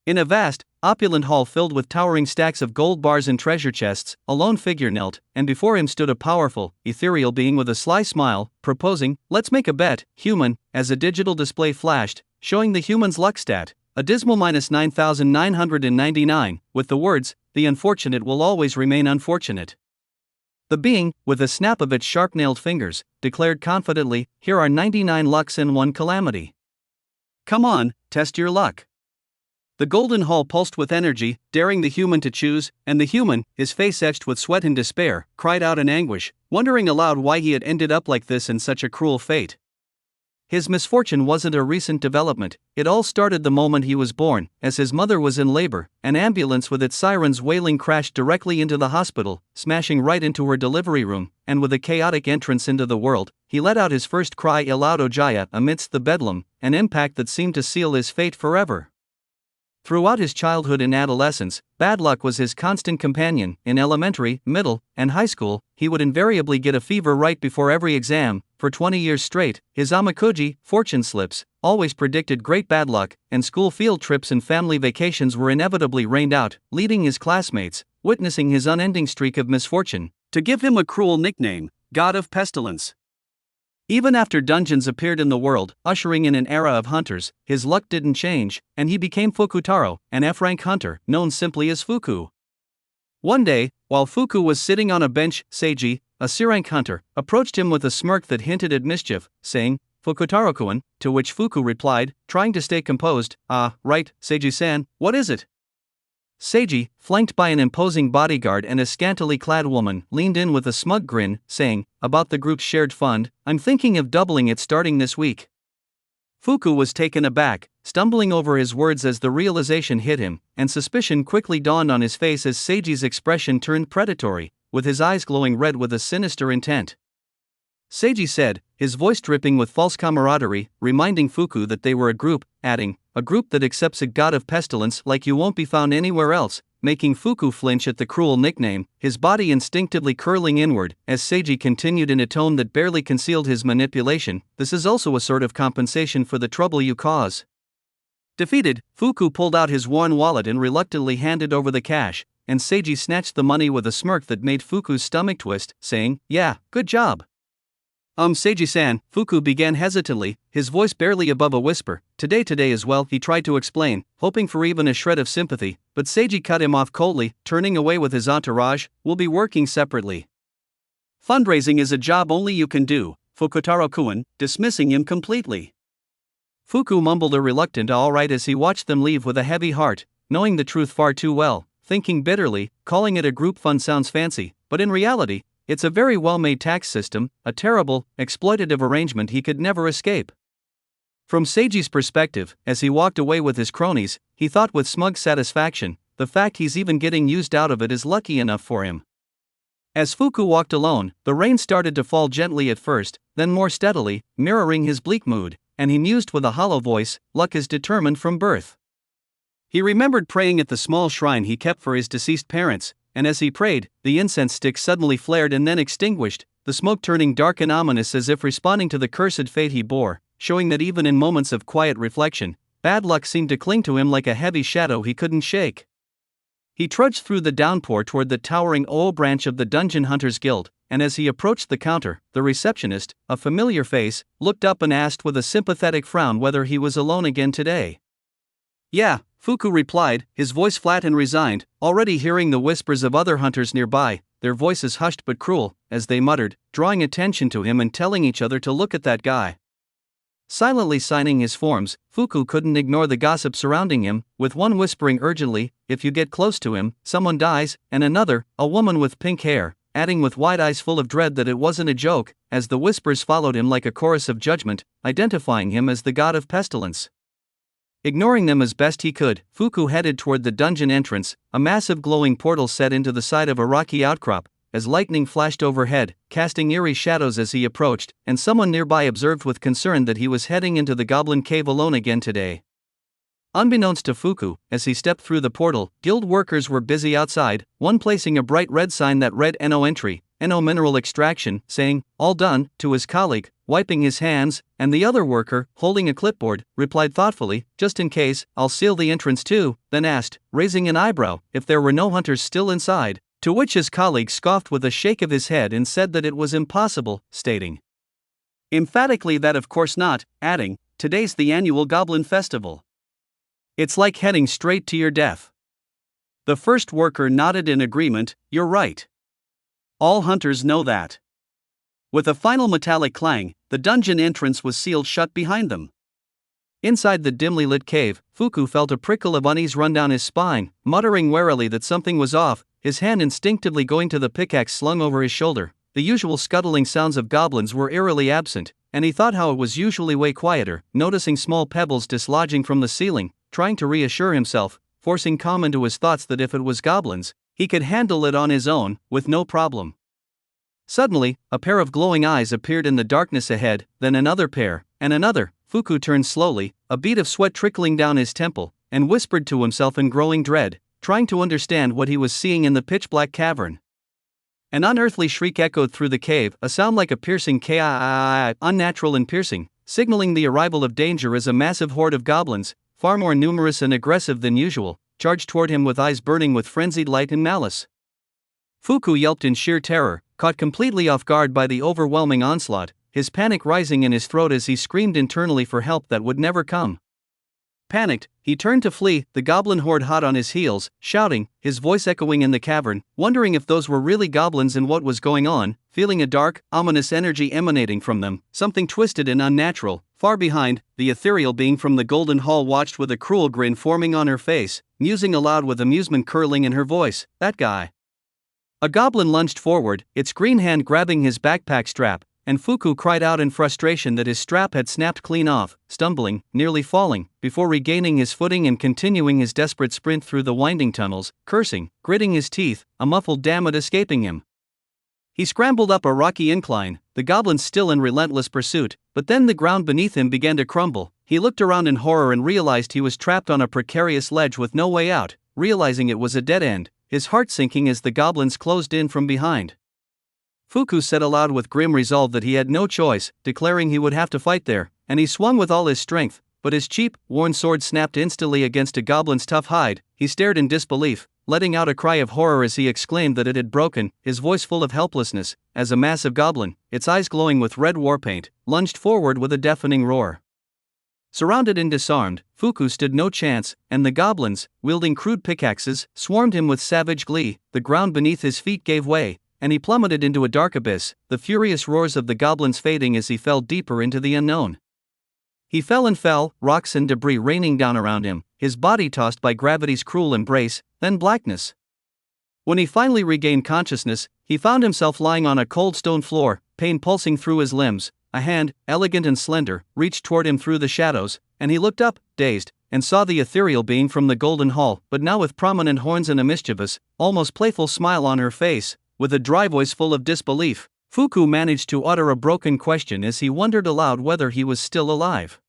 In a vast, opulent hall filled with towering stacks of gold bars and treasure chests, a lone figure knelt, and before him stood a powerful, ethereal being with a sly smile, proposing, "Let's make a bet, human," as a digital display flashed, showing the human's luck stat, a dismal -9,999, with the words, "The unfortunate will always remain unfortunate." The being, with a snap of its sharp-nailed fingers, declared confidently, "Here are 99 lucks and 1 calamity. Come on, test your luck." The golden hall pulsed with energy, daring the human to choose, and the human, his face etched with sweat and despair, cried out in anguish, wondering aloud why he had ended up like this in such a cruel fate. His misfortune wasn't a recent development, it all started the moment he was born. As his mother was in labor, an ambulance with its sirens wailing crashed directly into the hospital, smashing right into her delivery room, and with a chaotic entrance into the world, he let out his first cry aloud, "O Jaya," amidst the bedlam, an impact that seemed to seal his fate forever. Throughout his childhood and adolescence, bad luck was his constant companion. In elementary, middle, and high school, he would invariably get a fever right before every exam. For 20 years straight, his amakuji, fortune slips, always predicted great bad luck, and school field trips and family vacations were inevitably rained out, leading his classmates, witnessing his unending streak of misfortune, to give him a cruel nickname, God of Pestilence. Even after dungeons appeared in the world, ushering in an era of hunters, his luck didn't change, and he became Fukutaro, an F-rank hunter, known simply as Fuku. One day, while Fuku was sitting on a bench, Seiji, a C-rank hunter, approached him with a smirk that hinted at mischief, saying, "Fukutaro-kun," to which Fuku replied, trying to stay composed, "Ah, right, Seiji-san, what is it?" Seiji, flanked by an imposing bodyguard and a scantily clad woman, leaned in with a smug grin, saying, "About the group's shared fund, I'm thinking of doubling it starting this week." Fuku was taken aback, stumbling over his words as the realization hit him, and suspicion quickly dawned on his face as Seiji's expression turned predatory, with his eyes glowing red with a sinister intent. Seiji said, his voice dripping with false camaraderie, reminding Fuku that they were a group, adding, "A group that accepts a god of pestilence like you won't be found anywhere else," making Fuku flinch at the cruel nickname, his body instinctively curling inward, as Seiji continued in a tone that barely concealed his manipulation, "This is also a sort of compensation for the trouble you cause." Defeated, Fuku pulled out his worn wallet and reluctantly handed over the cash, and Seiji snatched the money with a smirk that made Fuku's stomach twist, saying, "Yeah, good job." Seiji-san," Fuku began hesitantly, his voice barely above a whisper. Today as well," he tried to explain, hoping for even a shred of sympathy, but Seiji cut him off coldly, turning away with his entourage, "We'll be working separately. Fundraising is a job only you can do, Fukutaro-kun," dismissing him completely. Fuku mumbled a reluctant "all right" as he watched them leave with a heavy heart, knowing the truth far too well, thinking bitterly, calling it a group fund sounds fancy, but in reality, it's a very well-made tax system, a terrible, exploitative arrangement he could never escape. From Seiji's perspective, as he walked away with his cronies, he thought with smug satisfaction, the fact he's even getting used out of it is lucky enough for him. As Fuku walked alone, the rain started to fall gently at first, then more steadily, mirroring his bleak mood, and he mused with a hollow voice, "Luck is determined from birth." He remembered praying at the small shrine he kept for his deceased parents, and as he prayed, the incense stick suddenly flared and then extinguished, the smoke turning dark and ominous as if responding to the cursed fate he bore, showing that even in moments of quiet reflection, bad luck seemed to cling to him like a heavy shadow he couldn't shake. He trudged through the downpour toward the towering old branch of the Dungeon Hunters Guild, and as he approached the counter, the receptionist, a familiar face, looked up and asked with a sympathetic frown whether he was alone again today. "Yeah," Fuku replied, his voice flat and resigned, already hearing the whispers of other hunters nearby, their voices hushed but cruel, as they muttered, drawing attention to him and telling each other to look at that guy. Silently signing his forms, Fuku couldn't ignore the gossip surrounding him, with one whispering urgently, "If you get close to him, someone dies," and another, a woman with pink hair, adding with wide eyes full of dread that it wasn't a joke, as the whispers followed him like a chorus of judgment, identifying him as the god of pestilence. Ignoring them as best he could, Fuku headed toward the dungeon entrance, a massive glowing portal set into the side of a rocky outcrop, as lightning flashed overhead, casting eerie shadows as he approached, and someone nearby observed with concern that he was heading into the goblin cave alone again today. Unbeknownst to Fuku, as he stepped through the portal, guild workers were busy outside, one placing a bright red sign that read "No entry," no mineral extraction, saying, "All done," to his colleague, wiping his hands, and the other worker, holding a clipboard, replied thoughtfully, "Just in case, I'll seal the entrance too," then asked, raising an eyebrow, if there were no hunters still inside, to which his colleague scoffed with a shake of his head and said that it was impossible, stating emphatically that of course not, adding, "Today's the annual Goblin Festival. It's like heading straight to your death." The first worker nodded in agreement, "You're right. All hunters know that." With a final metallic clang, the dungeon entrance was sealed shut behind them. Inside the dimly lit cave, Fuku felt a prickle of unease run down his spine, muttering warily that something was off, his hand instinctively going to the pickaxe slung over his shoulder. The usual scuttling sounds of goblins were eerily absent, and he thought how it was usually way quieter, noticing small pebbles dislodging from the ceiling, trying to reassure himself, forcing calm into his thoughts that if it was goblins, he could handle it on his own, with no problem. Suddenly, a pair of glowing eyes appeared in the darkness ahead, then another pair, and another. Fuku turned slowly, a bead of sweat trickling down his temple, and whispered to himself in growing dread, trying to understand what he was seeing in the pitch-black cavern. An unearthly shriek echoed through the cave, a sound like a piercing k-I-I-I, unnatural and piercing, signaling the arrival of danger as a massive horde of goblins, far more numerous and aggressive than usual, charged toward him with eyes burning with frenzied light and malice. Fuku yelped in sheer terror, caught completely off guard by the overwhelming onslaught, his panic rising in his throat as he screamed internally for help that would never come. Panicked, he turned to flee, the goblin horde hot on his heels, shouting, his voice echoing in the cavern, wondering if those were really goblins and what was going on, feeling a dark, ominous energy emanating from them, something twisted and unnatural. Far behind, the ethereal being from the Golden Hall watched with a cruel grin forming on her face, musing aloud with amusement curling in her voice, "That guy." A goblin lunged forward, its green hand grabbing his backpack strap, and Fuku cried out in frustration that his strap had snapped clean off, stumbling, nearly falling, before regaining his footing and continuing his desperate sprint through the winding tunnels, cursing, gritting his teeth, a muffled "damn it" escaping him. He scrambled up a rocky incline, the goblins still in relentless pursuit, but then the ground beneath him began to crumble. He looked around in horror and realized he was trapped on a precarious ledge with no way out, realizing it was a dead end, his heart sinking as the goblins closed in from behind. Fuku said aloud with grim resolve that he had no choice, declaring he would have to fight there, and he swung with all his strength, but his cheap, worn sword snapped instantly against a goblin's tough hide. He stared in disbelief, letting out a cry of horror as he exclaimed that it had broken, his voice full of helplessness, as a massive goblin, its eyes glowing with red war paint, lunged forward with a deafening roar. Surrounded and disarmed, Fuku stood no chance, and the goblins, wielding crude pickaxes, swarmed him with savage glee. The ground beneath his feet gave way, and he plummeted into a dark abyss, the furious roars of the goblins fading as he fell deeper into the unknown. He fell and fell, rocks and debris raining down around him, his body tossed by gravity's cruel embrace, then blackness. When he finally regained consciousness, he found himself lying on a cold stone floor, pain pulsing through his limbs. A hand, elegant and slender, reached toward him through the shadows, and he looked up, dazed, and saw the ethereal being from the Golden Hall, but now with prominent horns and a mischievous, almost playful smile on her face. With a dry voice full of disbelief, Fuku managed to utter a broken question as he wondered aloud whether he was still alive.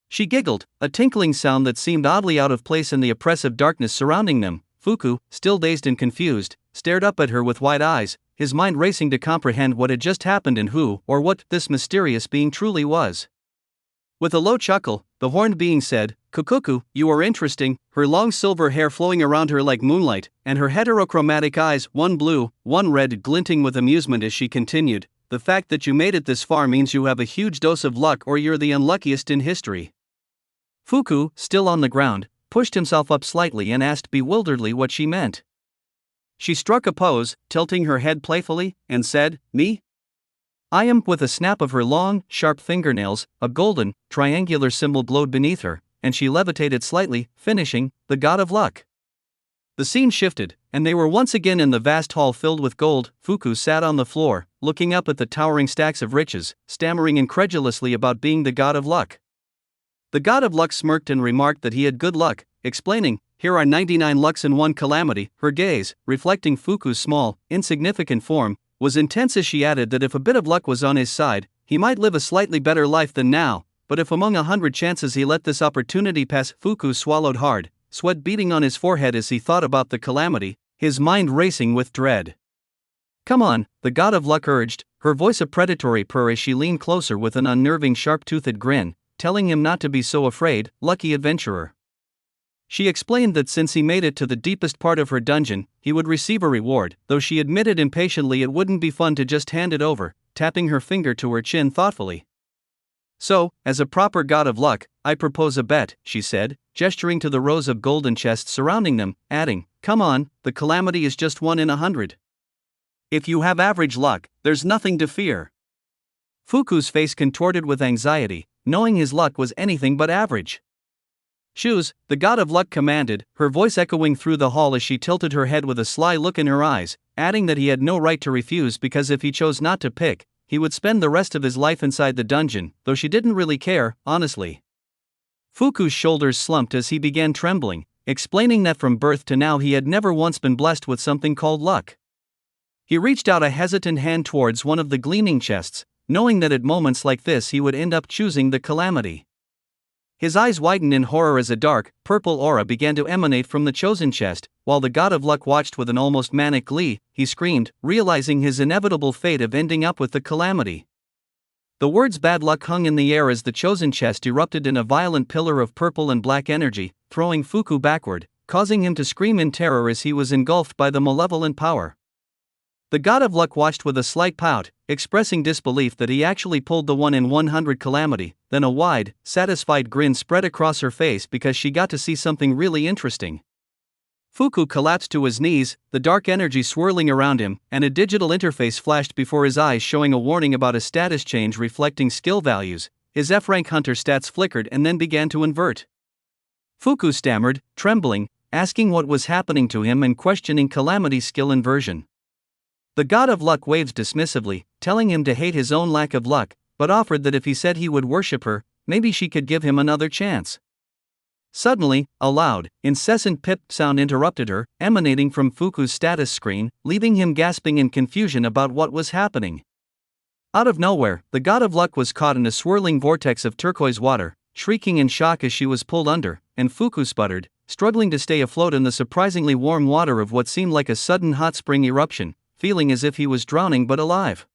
She giggled, a tinkling sound that seemed oddly out of place in the oppressive darkness surrounding them. Fuku, still dazed and confused, stared up at her with wide eyes, his mind racing to comprehend what had just happened and who, or what, this mysterious being truly was. With a low chuckle, the horned being said, "Kukuku, you are interesting," her long silver hair flowing around her like moonlight, and her heterochromatic eyes, one blue, one red, glinting with amusement as she continued, "The fact that you made it this far means you have a huge dose of luck or you're the unluckiest in history." Fuku, still on the ground, pushed himself up slightly and asked bewilderedly what she meant. She struck a pose, tilting her head playfully, and said, "Me? I am," with a snap of her long, sharp fingernails, a golden, triangular symbol glowed beneath her, and she levitated slightly, finishing, "the god of luck." The scene shifted, and they were once again in the vast hall filled with gold. Fuku sat on the floor, looking up at the towering stacks of riches, stammering incredulously about being the god of luck. The god of luck smirked and remarked that he had good luck, explaining, "Here are 99 lucks and 1 calamity." Her gaze, reflecting Fuku's small, insignificant form, was intense as she added that if a bit of luck was on his side, he might live a slightly better life than now, but if among 100 chances he let this opportunity pass. Fuku swallowed hard, sweat beading on his forehead as he thought about the calamity, his mind racing with dread. Come on, the god of luck urged, her voice a predatory purr as she leaned closer with an unnerving sharp-toothed grin, telling him not to be so afraid, lucky adventurer. She explained that since he made it to the deepest part of her dungeon, he would receive a reward, though she admitted impatiently it wouldn't be fun to just hand it over, tapping her finger to her chin thoughtfully. So, as a proper god of luck, I propose a bet, she said, gesturing to the rows of golden chests surrounding them, adding, come on, the calamity is just 1 in 100. If you have average luck, there's nothing to fear. Fuku's face contorted with anxiety, knowing his luck was anything but average. Choose, the god of luck commanded, her voice echoing through the hall as she tilted her head with a sly look in her eyes, adding that he had no right to refuse because if he chose not to pick, he would spend the rest of his life inside the dungeon, though she didn't really care, honestly. Fuku's shoulders slumped as he began trembling, explaining that from birth to now he had never once been blessed with something called luck. He reached out a hesitant hand towards one of the gleaming chests, knowing that at moments like this he would end up choosing the calamity. His eyes widened in horror as a dark, purple aura began to emanate from the chosen chest, while the god of luck watched with an almost manic glee. He screamed, realizing his inevitable fate of ending up with the calamity. The words bad luck hung in the air as the chosen chest erupted in a violent pillar of purple and black energy, throwing Fuku backward, causing him to scream in terror as he was engulfed by the malevolent power. The god of luck watched with a slight pout, expressing disbelief that he actually pulled the 1 in 100 calamity, then a wide, satisfied grin spread across her face because she got to see something really interesting. Fuku collapsed to his knees, the dark energy swirling around him, and a digital interface flashed before his eyes showing a warning about a status change reflecting skill values. His F-rank hunter stats flickered and then began to invert. Fuku stammered, trembling, asking what was happening to him and questioning Calamity's skill inversion. The god of luck waved dismissively, telling him to hate his own lack of luck, but offered that if he said he would worship her, maybe she could give him another chance. Suddenly, a loud, incessant pip sound interrupted her, emanating from Fuku's status screen, leaving him gasping in confusion about what was happening. Out of nowhere, the god of luck was caught in a swirling vortex of turquoise water, shrieking in shock as she was pulled under, and Fuku sputtered, struggling to stay afloat in the surprisingly warm water of what seemed like a sudden hot spring eruption, feeling as if he was drowning but alive.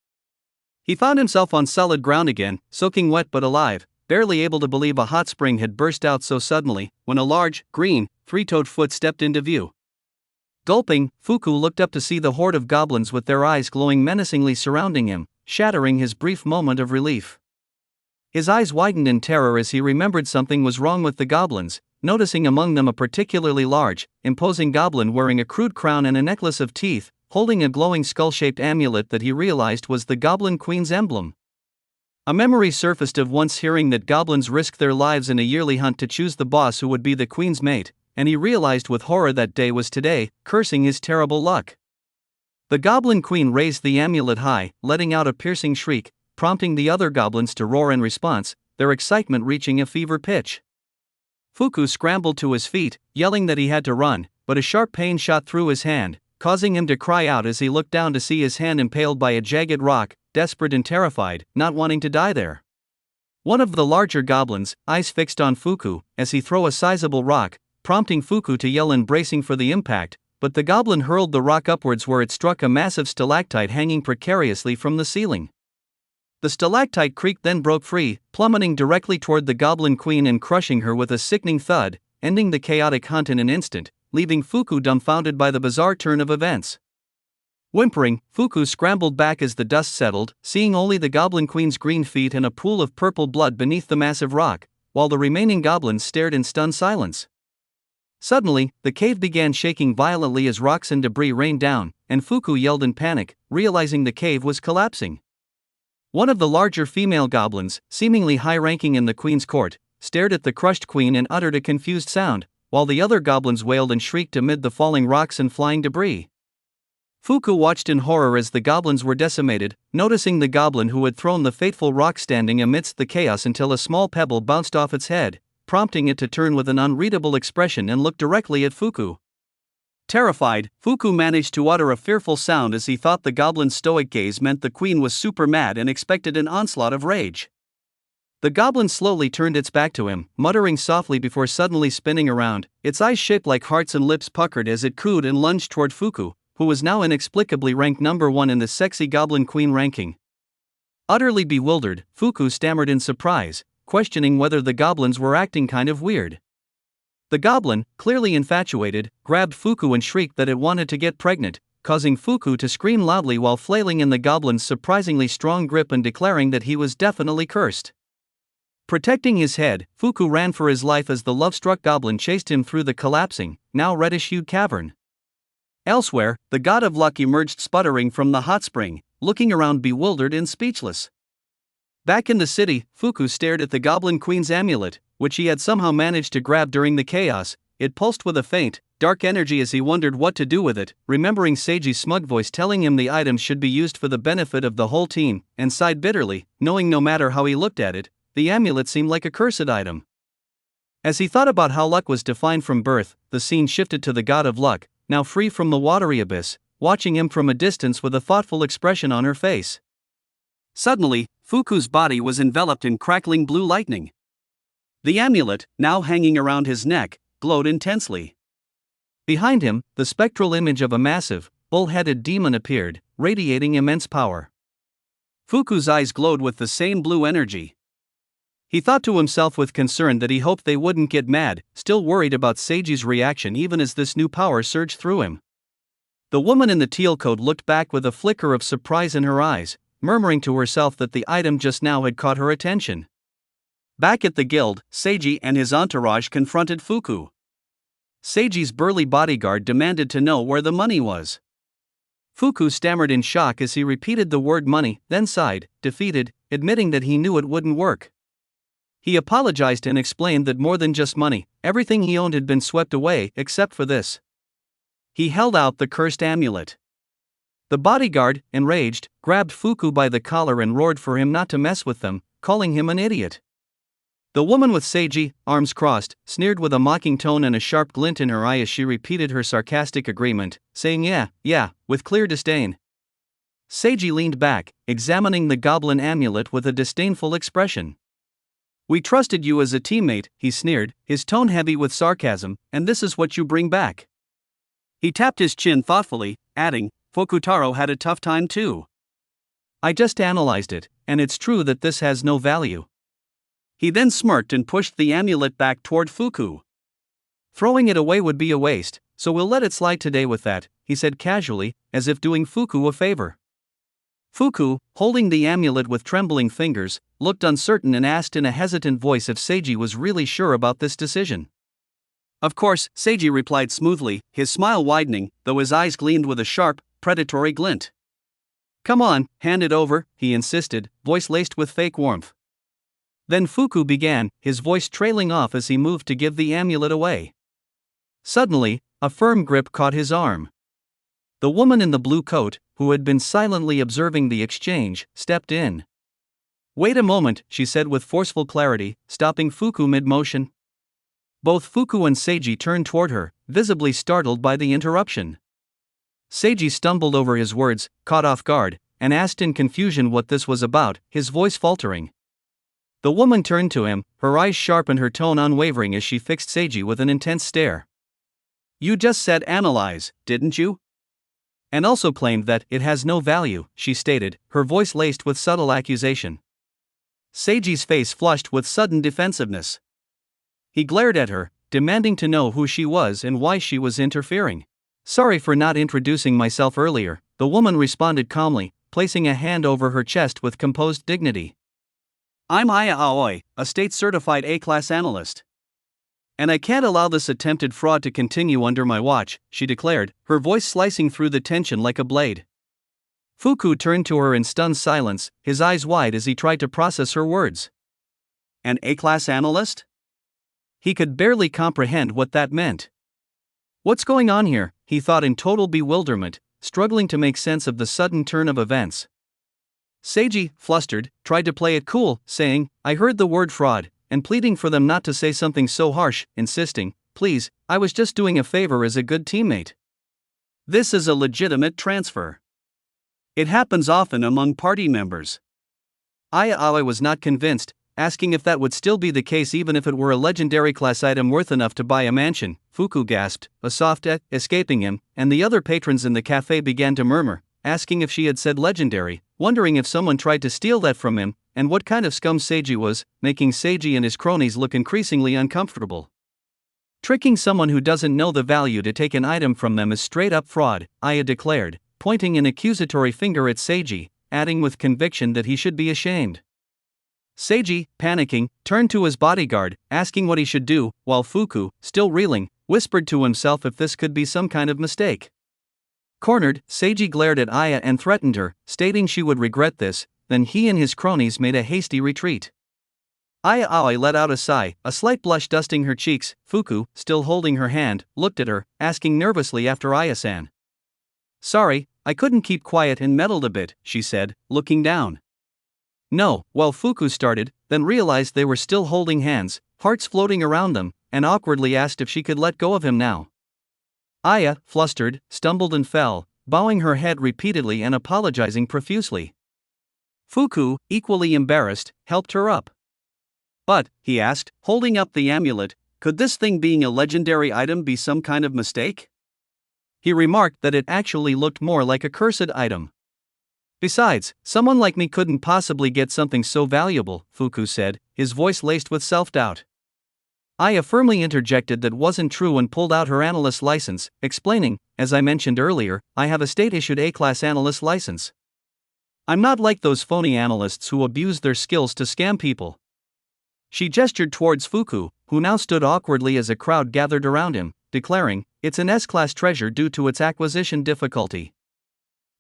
He found himself on solid ground again, soaking wet but alive, barely able to believe a hot spring had burst out so suddenly, when a large, green, three-toed foot stepped into view. Gulping, Fuku looked up to see the horde of goblins with their eyes glowing menacingly surrounding him, shattering his brief moment of relief. His eyes widened in terror as he remembered something was wrong with the goblins, noticing among them a particularly large, imposing goblin wearing a crude crown and a necklace of teeth, holding a glowing skull-shaped amulet that he realized was the Goblin Queen's emblem. A memory surfaced of once hearing that goblins risked their lives in a yearly hunt to choose the boss who would be the queen's mate, and he realized with horror that day was today, cursing his terrible luck. The Goblin Queen raised the amulet high, letting out a piercing shriek, prompting the other goblins to roar in response, their excitement reaching a fever pitch. Fuku scrambled to his feet, yelling that he had to run, but a sharp pain shot through his hand, causing him to cry out as he looked down to see his hand impaled by a jagged rock, desperate and terrified, not wanting to die there. One of the larger goblins, eyes fixed on Fuku, as he threw a sizable rock, prompting Fuku to yell and bracing for the impact, but the goblin hurled the rock upwards where it struck a massive stalactite hanging precariously from the ceiling. The stalactite creaked then broke free, plummeting directly toward the Goblin Queen and crushing her with a sickening thud, ending the chaotic hunt in an instant, leaving Fuku dumbfounded by the bizarre turn of events. Whimpering, Fuku scrambled back as the dust settled, seeing only the Goblin Queen's green feet and a pool of purple blood beneath the massive rock, while the remaining goblins stared in stunned silence. Suddenly, the cave began shaking violently as rocks and debris rained down, and Fuku yelled in panic, realizing the cave was collapsing. One of the larger female goblins, seemingly high-ranking in the queen's court, stared at the crushed queen and uttered a confused sound, while the other goblins wailed and shrieked amid the falling rocks and flying debris. Fuku watched in horror as the goblins were decimated, noticing the goblin who had thrown the fateful rock standing amidst the chaos until a small pebble bounced off its head, prompting it to turn with an unreadable expression and look directly at Fuku. Terrified, Fuku managed to utter a fearful sound as he thought the goblin's stoic gaze meant the queen was super mad and expected an onslaught of rage. The goblin slowly turned its back to him, muttering softly before suddenly spinning around, its eyes shaped like hearts and lips puckered as it cooed and lunged toward Fuku, who was now inexplicably ranked number 1 in the sexy goblin queen ranking. Utterly bewildered, Fuku stammered in surprise, questioning whether the goblins were acting kind of weird. The goblin, clearly infatuated, grabbed Fuku and shrieked that it wanted to get pregnant, causing Fuku to scream loudly while flailing in the goblin's surprisingly strong grip and declaring that he was definitely cursed. Protecting his head, Fuku ran for his life as the love-struck goblin chased him through the collapsing, now reddish-hued cavern. Elsewhere, the god of luck emerged sputtering from the hot spring, looking around bewildered and speechless. Back in the city, Fuku stared at the goblin queen's amulet, which he had somehow managed to grab during the chaos. It pulsed with a faint, dark energy as he wondered what to do with it, remembering Seiji's smug voice telling him the items should be used for the benefit of the whole team, and sighed bitterly, knowing no matter how he looked at it, the amulet seemed like a cursed item. As he thought about how luck was defined from birth, the scene shifted to the god of luck, now free from the watery abyss, watching him from a distance with a thoughtful expression on her face. Suddenly, Fuku's body was enveloped in crackling blue lightning. The amulet, now hanging around his neck, glowed intensely. Behind him, the spectral image of a massive, bull-headed demon appeared, radiating immense power. Fuku's eyes glowed with the same blue energy. He thought to himself with concern that he hoped they wouldn't get mad, still worried about Seiji's reaction even as this new power surged through him. The woman in the teal coat looked back with a flicker of surprise in her eyes, murmuring to herself that the item just now had caught her attention. Back at the guild, Seiji and his entourage confronted Fuku. Seiji's burly bodyguard demanded to know where the money was. Fuku stammered in shock as he repeated the word money, then sighed, defeated, admitting that he knew it wouldn't work. He apologized and explained that more than just money, everything he owned had been swept away except for this. He held out the cursed amulet. The bodyguard, enraged, grabbed Fuku by the collar and roared for him not to mess with them, calling him an idiot. The woman with Seiji, arms crossed, sneered with a mocking tone and a sharp glint in her eye as she repeated her sarcastic agreement, saying yeah, with clear disdain. Seiji leaned back, examining the goblin amulet with a disdainful expression. "We trusted you as a teammate," he sneered, his tone heavy with sarcasm, "and this is what you bring back." He tapped his chin thoughtfully, adding, "Fukutaro had a tough time too. I just analyzed it, and it's true that this has no value." He then smirked and pushed the amulet back toward Fuku. "Throwing it away would be a waste, so we'll let it slide today with that," he said casually, as if doing Fuku a favor. Fuku, holding the amulet with trembling fingers, looked uncertain and asked in a hesitant voice if Seiji was really sure about this decision. "Of course," Seiji replied smoothly, his smile widening, though his eyes gleamed with a sharp, predatory glint. "Come on, hand it over," he insisted, voice laced with fake warmth. Then Fuku began, his voice trailing off as he moved to give the amulet away. Suddenly, a firm grip caught his arm. The woman in the blue coat, who had been silently observing the exchange, stepped in. "Wait a moment," she said with forceful clarity, stopping Fuku mid-motion. Both Fuku and Seiji turned toward her, visibly startled by the interruption. Seiji stumbled over his words, caught off guard, and asked in confusion what this was about, his voice faltering. The woman turned to him, her eyes sharp and her tone unwavering as she fixed Seiji with an intense stare. "You just said analyze, didn't you? And also claimed that it has no value," she stated, her voice laced with subtle accusation. Seiji's face flushed with sudden defensiveness. He glared at her, demanding to know who she was and why she was interfering. "Sorry for not introducing myself earlier," the woman responded calmly, placing a hand over her chest with composed dignity. "I'm Aya Aoi, a state-certified A-class analyst. And I can't allow this attempted fraud to continue under my watch," she declared, her voice slicing through the tension like a blade. Fuku turned to her in stunned silence, his eyes wide as he tried to process her words. An A-class analyst? He could barely comprehend what that meant. What's going on here, he thought in total bewilderment, struggling to make sense of the sudden turn of events. Seiji, flustered, tried to play it cool, saying, "I heard the word fraud," and pleading for them not to say something so harsh, insisting, "Please, I was just doing a favor as a good teammate. This is a legitimate transfer. It happens often among party members." Aya Aoi was not convinced, asking if that would still be the case even if it were a legendary class item worth enough to buy a mansion. Fuku gasped, a soft escaping him, and the other patrons in the cafe began to murmur, asking if she had said legendary, wondering if someone tried to steal that from him, and what kind of scum Seiji was, making Seiji and his cronies look increasingly uncomfortable. Tricking someone who doesn't know the value to take an item from them is straight up fraud, Aya declared, pointing an accusatory finger at Seiji, adding with conviction that he should be ashamed. Seiji, panicking, turned to his bodyguard, asking what he should do, while Fuku, still reeling, whispered to himself if this could be some kind of mistake. Cornered, Seiji glared at Aya and threatened her, stating she would regret this. Then he and his cronies made a hasty retreat. Aya let out a sigh, a slight blush dusting her cheeks. Fuku, still holding her hand, looked at her, asking nervously after Aya-san. "Sorry, I couldn't keep quiet and meddled a bit," she said, looking down. "No," well, Fuku started, then realized they were still holding hands, hearts floating around them, and awkwardly asked if she could let go of him now. Aya, flustered, stumbled and fell, bowing her head repeatedly and apologizing profusely. Fuku, equally embarrassed, helped her up. "But," he asked, holding up the amulet, "could this thing being a legendary item be some kind of mistake?" He remarked that it actually looked more like a cursed item. "Besides, someone like me couldn't possibly get something so valuable," Fuku said, his voice laced with self-doubt. Aya firmly interjected that wasn't true and pulled out her analyst license, explaining, "As I mentioned earlier, I have a state-issued A-class analyst license. I'm not like those phony analysts who abuse their skills to scam people." She gestured towards Fuku, who now stood awkwardly as a crowd gathered around him, declaring, "It's an S-class treasure due to its acquisition difficulty."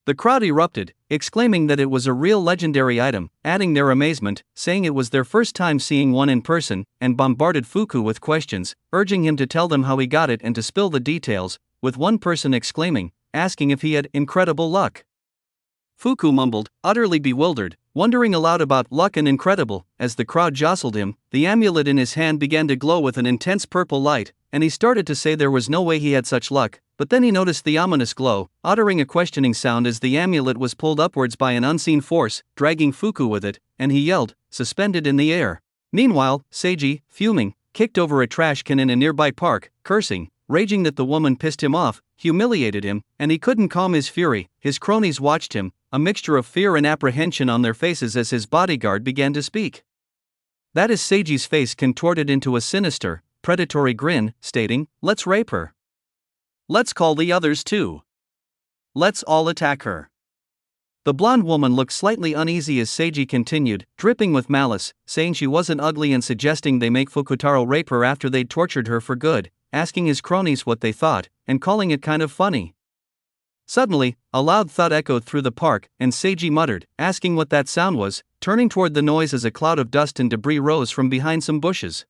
The crowd erupted, exclaiming that it was a real legendary item, adding their amazement, saying it was their first time seeing one in person, and bombarded Fuku with questions, urging him to tell them how he got it and to spill the details, with one person exclaiming, asking if he had incredible luck. Fuku mumbled, utterly bewildered, wondering aloud about luck and incredible. As the crowd jostled him, the amulet in his hand began to glow with an intense purple light, and he started to say there was no way he had such luck, but then he noticed the ominous glow, uttering a questioning sound as the amulet was pulled upwards by an unseen force, dragging Fuku with it, and he yelled, suspended in the air. Meanwhile, Seiji, fuming, kicked over a trash can in a nearby park, cursing, raging that the woman pissed him off, humiliated him, and he couldn't calm his fury. His cronies watched him, a mixture of fear and apprehension on their faces as his bodyguard began to speak. That is Seiji's face contorted into a sinister, predatory grin, stating, "Let's rape her. Let's call the others too. Let's all attack her." The blonde woman looked slightly uneasy as Seiji continued, dripping with malice, saying she wasn't ugly and suggesting they make Fukutaro rape her after they'd tortured her for good, asking his cronies what they thought, and calling it kind of funny. Suddenly, a loud thud echoed through the park, and Seiji muttered, asking what that sound was, turning toward the noise as a cloud of dust and debris rose from behind some bushes.